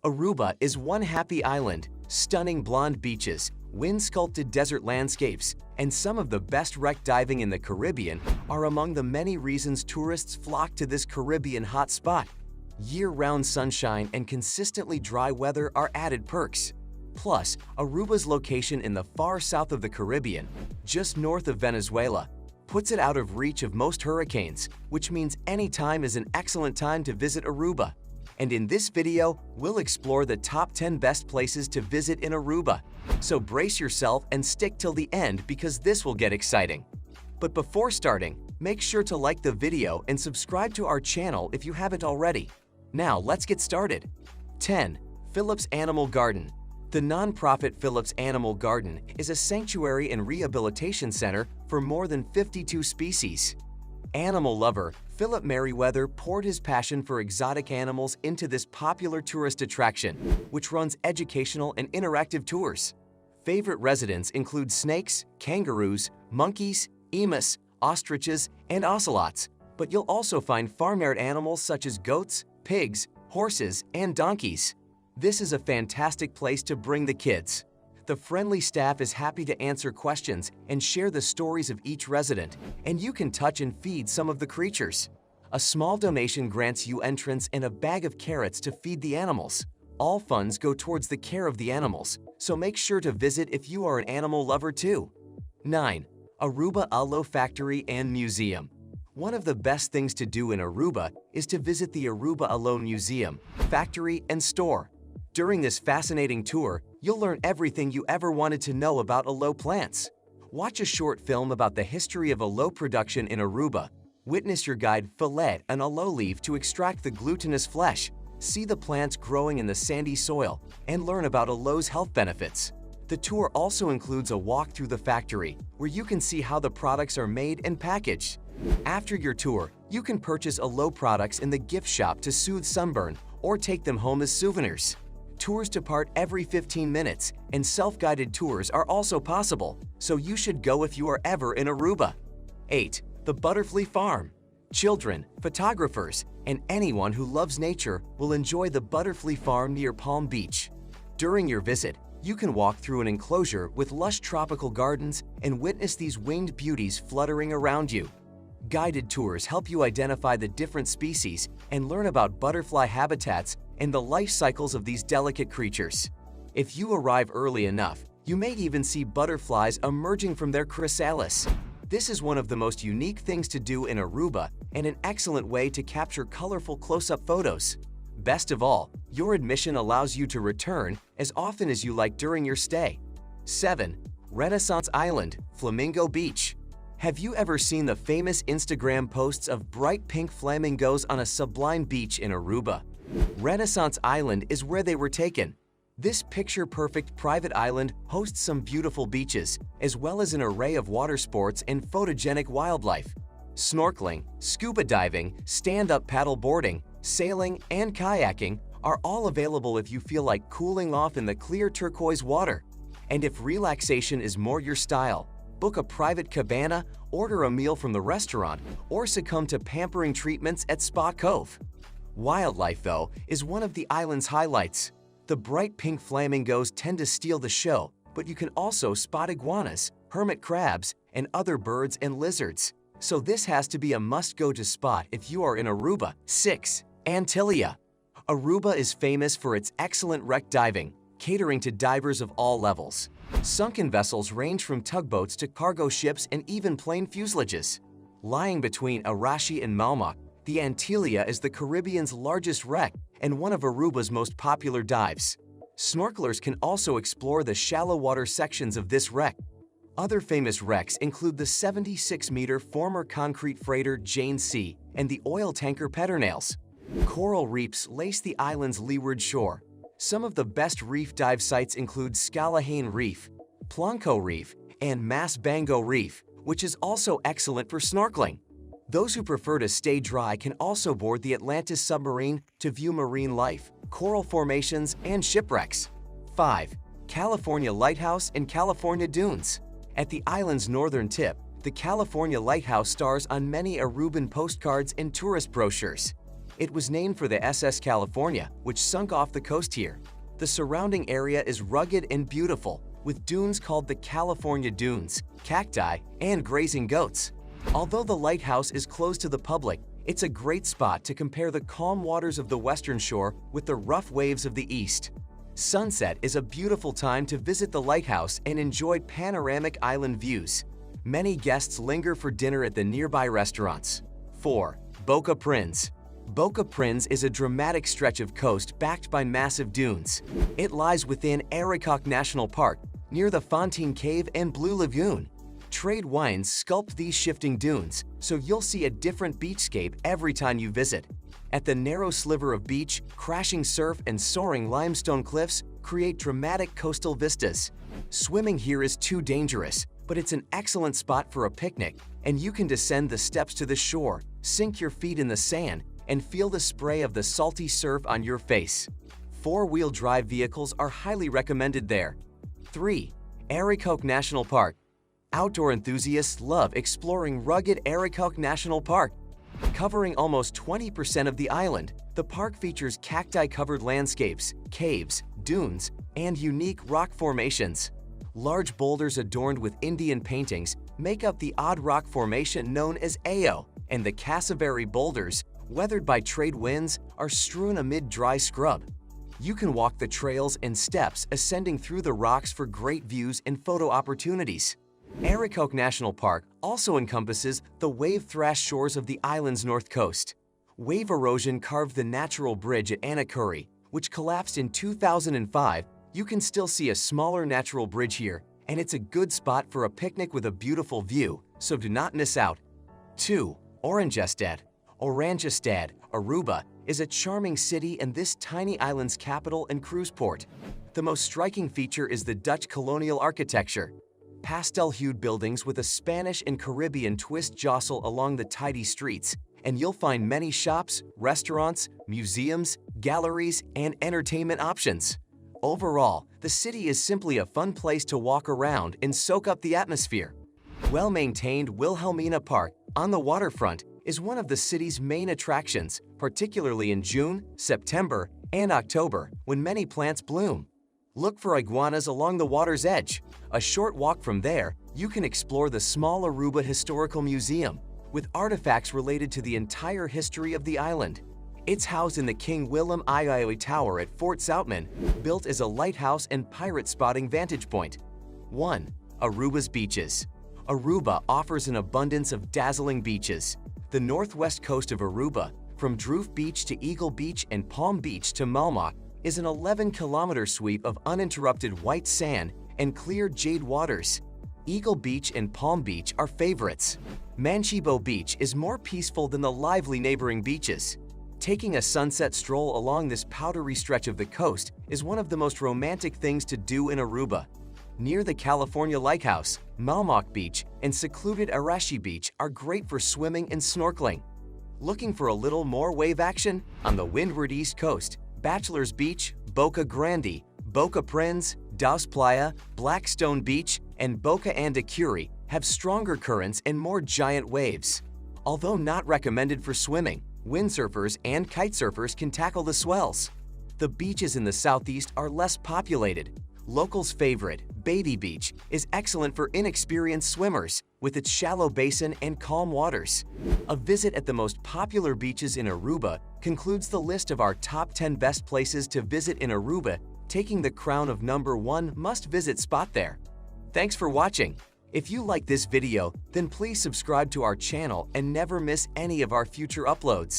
Aruba is one happy island, stunning blonde beaches, wind-sculpted desert landscapes, and some of the best wreck diving in the Caribbean are among the many reasons tourists flock to this Caribbean hotspot. Year-round sunshine and consistently dry weather are added perks. Plus, Aruba's location in the far south of the Caribbean, just north of Venezuela, puts it out of reach of most hurricanes, which means any time is an excellent time to visit Aruba. And in this video, we'll explore the top 10 best places to visit in Aruba. So brace yourself and stick till the end because this will get exciting. But before starting, make sure to like the video and subscribe to our channel if you haven't already. Now let's get started. 10. Phillips Animal Garden. The non-profit Phillips Animal Garden is a sanctuary and rehabilitation center for more than 52 species. Animal lover Philip Merriweather poured his passion for exotic animals into this popular tourist attraction, which runs educational and interactive tours. Favorite residents include snakes, kangaroos, monkeys, emus, ostriches, and ocelots, but you'll also find farmyard animals such as goats, pigs, horses, and donkeys. This is a fantastic place to bring the kids. The friendly staff is happy to answer questions and share the stories of each resident, and you can touch and feed some of the creatures. A small donation grants you entrance and a bag of carrots to feed the animals. All funds go towards the care of the animals, so make sure to visit if you are an animal lover too. 9. Aruba Aloe Factory and Museum. One of the best things to do in Aruba is to visit the Aruba Aloe Museum, Factory, and Store. During this fascinating tour, you'll learn everything you ever wanted to know about aloe plants. Watch a short film about the history of aloe production in Aruba. Witness your guide fillet an aloe leaf to extract the glutinous flesh. See the plants growing in the sandy soil and learn about aloe's health benefits. The tour also includes a walk through the factory, where you can see how the products are made and packaged. After your tour, you can purchase aloe products in the gift shop to soothe sunburn or take them home as souvenirs. Tours depart every 15 minutes, and self-guided tours are also possible, so you should go if you are ever in Aruba. 8. The Butterfly Farm. Children, photographers, and anyone who loves nature will enjoy the Butterfly Farm near Palm Beach. During your visit, you can walk through an enclosure with lush tropical gardens and witness these winged beauties fluttering around you. Guided tours help you identify the different species and learn about butterfly habitats and the life cycles of these delicate creatures. If you arrive early enough, you may even see butterflies emerging from their chrysalis. This is one of the most unique things to do in Aruba and an excellent way to capture colorful close-up photos. Best of all, your admission allows you to return as often as you like during your stay. 7. Renaissance Island, Flamingo Beach. Have you ever seen the famous Instagram posts of bright pink flamingos on a sublime beach in Aruba? Renaissance Island is where they were taken. This picture-perfect private island hosts some beautiful beaches, as well as an array of water sports and photogenic wildlife. Snorkeling, scuba diving, stand-up paddle boarding, sailing, and kayaking are all available if you feel like cooling off in the clear turquoise water. And if relaxation is more your style, book a private cabana, order a meal from the restaurant, or succumb to pampering treatments at Spa Cove. Wildlife, though, is one of the island's highlights. The bright pink flamingos tend to steal the show, but you can also spot iguanas, hermit crabs, and other birds and lizards. So this has to be a must-go-to spot if you are in Aruba. 6. Antillia. Aruba is famous for its excellent wreck diving, catering to divers of all levels. Sunken vessels range from tugboats to cargo ships and even plain fuselages. Lying between Arashi and Malmak, the Antillia is the Caribbean's largest wreck and one of Aruba's most popular dives. Snorkelers can also explore the shallow water sections of this wreck. Other famous wrecks include the 76-meter former concrete freighter Jane C. and the oil tanker Pedernales. Coral reefs lace the island's leeward shore. Some of the best reef dive sites include Scalahane Reef, Planco Reef, and Mas Bango Reef, which is also excellent for snorkeling. Those who prefer to stay dry can also board the Atlantis submarine to view marine life, coral formations, and shipwrecks. 5. California Lighthouse and California Dunes. At the island's northern tip, the California Lighthouse stars on many Aruban postcards and tourist brochures. It was named for the SS California, which sunk off the coast here. The surrounding area is rugged and beautiful, with dunes called the California Dunes, cacti, and grazing goats. Although the lighthouse is closed to the public, it's a great spot to compare the calm waters of the western shore with the rough waves of the east. Sunset is a beautiful time to visit the lighthouse and enjoy panoramic island views. Many guests linger for dinner at the nearby restaurants. 4. Boca Prince. Boca Prince is a dramatic stretch of coast backed by massive dunes. It lies within Aricoc National Park, near the Fontaine Cave and Blue Lagoon. Trade winds sculpt these shifting dunes, so you'll see a different beachscape every time you visit. At the narrow sliver of beach, crashing surf and soaring limestone cliffs create dramatic coastal vistas. Swimming here is too dangerous, but it's an excellent spot for a picnic, and you can descend the steps to the shore, sink your feet in the sand, and feel the spray of the salty surf on your face. Four-wheel drive vehicles are highly recommended there. 3. Aricoc National Park. Outdoor enthusiasts love exploring rugged Aricoc National Park. Covering almost 20% of the island, the park features cacti-covered landscapes, caves, dunes, and unique rock formations. Large boulders adorned with Indian paintings make up the odd rock formation known as Ao, and the Cassowary boulders, weathered by trade winds, are strewn amid dry scrub. You can walk the trails and steps ascending through the rocks for great views and photo opportunities. Aricoc National Park also encompasses the wave-thrashed shores of the island's north coast. Wave erosion carved the natural bridge at Anacurry, which collapsed in 2005. You can still see a smaller natural bridge here, and it's a good spot for a picnic with a beautiful view, so do not miss out. 2. Oranjestad. Oranjestad, Aruba, is a charming city and this tiny island's capital and cruise port. The most striking feature is the Dutch colonial architecture. Pastel-hued buildings with a Spanish and Caribbean twist jostle along the tidy streets, and you'll find many shops, restaurants, museums, galleries, and entertainment options. Overall, the city is simply a fun place to walk around and soak up the atmosphere. Well-maintained Wilhelmina Park on the waterfront is one of the city's main attractions, particularly in June, September, and October, when many plants bloom. Look for iguanas along the water's edge. A short walk from there, you can explore the small Aruba Historical Museum, with artifacts related to the entire history of the island. It's housed in the King Willem II Tower at Fort Zoutman, built as a lighthouse and pirate spotting vantage point. 1. Aruba's beaches. Aruba offers an abundance of dazzling beaches. The northwest coast of Aruba, from Droof Beach to Eagle Beach and Palm Beach to Malmock, is an 11-kilometer sweep of uninterrupted white sand and clear jade waters. Eagle Beach and Palm Beach are favorites. Manchibo Beach is more peaceful than the lively neighboring beaches. Taking a sunset stroll along this powdery stretch of the coast is one of the most romantic things to do in Aruba. Near the California Lighthouse, Malmock Beach and secluded Arashi Beach are great for swimming and snorkeling. Looking for a little more wave action? On the windward east coast, Bachelor's Beach, Boca Grande, Boca Prince, Dos Playa, Blackstone Beach, and Boca Andacuri have stronger currents and more giant waves. Although not recommended for swimming, windsurfers and kitesurfers can tackle the swells. The beaches in the southeast are less populated. Locals' favorite, Baby Beach, is excellent for inexperienced swimmers, with its shallow basin and calm waters. A visit at the most popular beaches in Aruba concludes the list of our top 10 best places to visit in Aruba, taking the crown of #1 must-visit spot there. Thanks for watching. If you like this video, then please subscribe to our channel and never miss any of our future uploads.